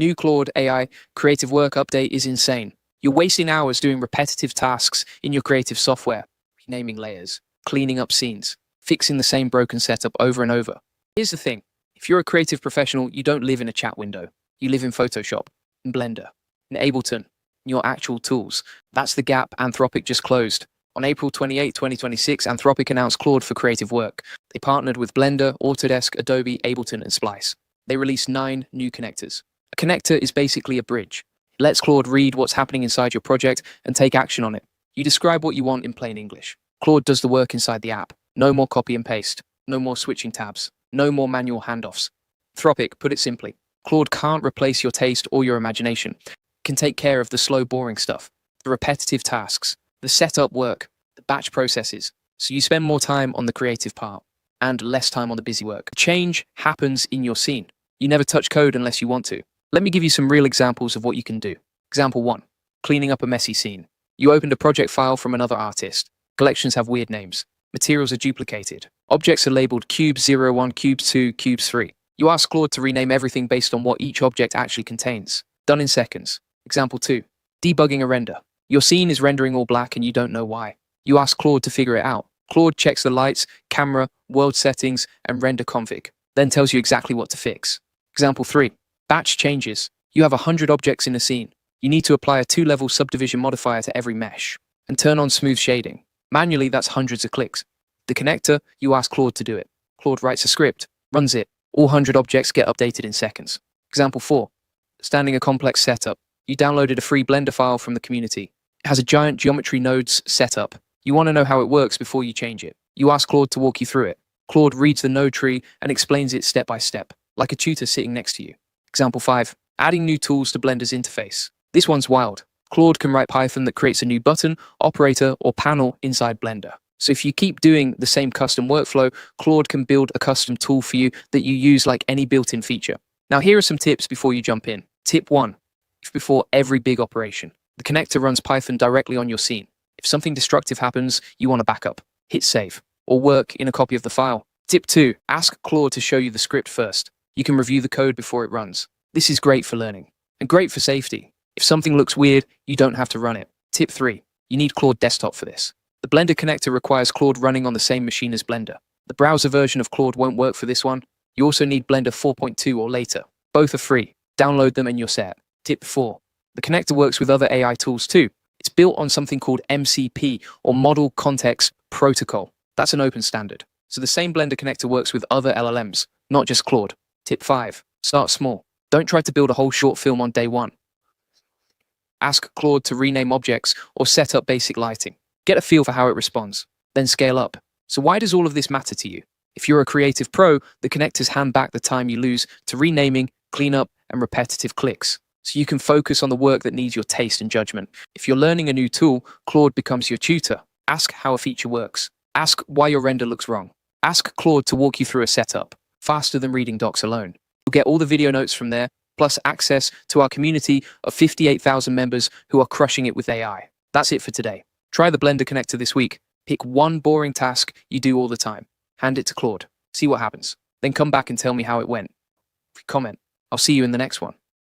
New Claude AI creative work update is insane. You're wasting hours doing repetitive tasks in your creative software, renaming layers, cleaning up scenes, fixing the same broken setup over and over. Here's the thing. If you're a creative professional, you don't live in a chat window. You live in Photoshop, in Blender, in Ableton, in your actual tools. That's the gap Anthropic just closed. On April 28, 2026, Anthropic announced Claude for creative work. They partnered with Blender, Autodesk, Adobe, Ableton, and Splice. They released 9 new connectors. A connector is basically a bridge. It lets Claude read what's happening inside your project and take action on it. You describe what you want in plain English. Claude does the work inside the app. No more copy and paste. No more switching tabs. No more manual handoffs. Anthropic put it simply. Claude can't replace your taste or your imagination. It can take care of the slow, boring stuff, the repetitive tasks, the setup work, the batch processes. So you spend more time on the creative part and less time on the busy work. Change happens in your scene. You never touch code unless you want to. Let me give you some real examples of what you can do. Example 1. Cleaning up a messy scene. You opened a project file from another artist. Collections have weird names. Materials are duplicated. Objects are labeled cubes 01, cubes 2, cubes 3. You ask Claude to rename everything based on what each object actually contains. Done in seconds. Example 2. Debugging a render. Your scene is rendering all black and you don't know why. You ask Claude to figure it out. Claude checks the lights, camera, world settings, and render config, then tells you exactly what to fix. Example 3. Batch changes. You have 100 objects in a scene. You need to apply a 2-level subdivision modifier to every mesh and turn on smooth shading. Manually, that's hundreds of clicks. The connector, you ask Claude to do it. Claude writes a script, runs it. All 100 objects get updated in seconds. Example 4. Standing a complex setup. You downloaded a free Blender file from the community. It has a giant geometry nodes setup. You want to know how it works before you change it. You ask Claude to walk you through it. Claude reads the node tree and explains it step by step, like a tutor sitting next to you. Example 5. Adding new tools to Blender's interface. This one's wild. Claude can write Python that creates a new button, operator, or panel inside Blender. So if you keep doing the same custom workflow, Claude can build a custom tool for you that you use like any built-in feature. Now here are some tips before you jump in. Tip 1. If before every big operation, the connector runs Python directly on your scene. If something destructive happens, you want a backup. Hit save, or work in a copy of the file. Tip 2. Ask Claude to show you the script first. You can review the code before it runs. This is great for learning, and great for safety. If something looks weird, you don't have to run it. Tip 3. You need Claude Desktop for this. The Blender connector requires Claude running on the same machine as Blender. The browser version of Claude won't work for this one. You also need Blender 4.2 or later. Both are free. Download them and you're set. Tip 4. The connector works with other AI tools too. It's built on something called MCP, or Model Context Protocol. That's an open standard. So the same Blender connector works with other LLMs, not just Claude. Tip 5. Start small. Don't try to build a whole short film on day 1. Ask Claude to rename objects or set up basic lighting. Get a feel for how it responds, then scale up. So why does all of this matter to you? If you're a creative pro, the connectors hand back the time you lose to renaming, cleanup, and repetitive clicks. So you can focus on the work that needs your taste and judgment. If you're learning a new tool, Claude becomes your tutor. Ask how a feature works. Ask why your render looks wrong. Ask Claude to walk you through a setup, faster than reading docs alone. You'll get all the video notes from there, plus access to our community of 58,000 members who are crushing it with AI. That's it for today. Try the Blender connector this week. Pick one boring task you do all the time. Hand it to Claude. See what happens. Then come back and tell me how it went. Comment. I'll see you in the next one.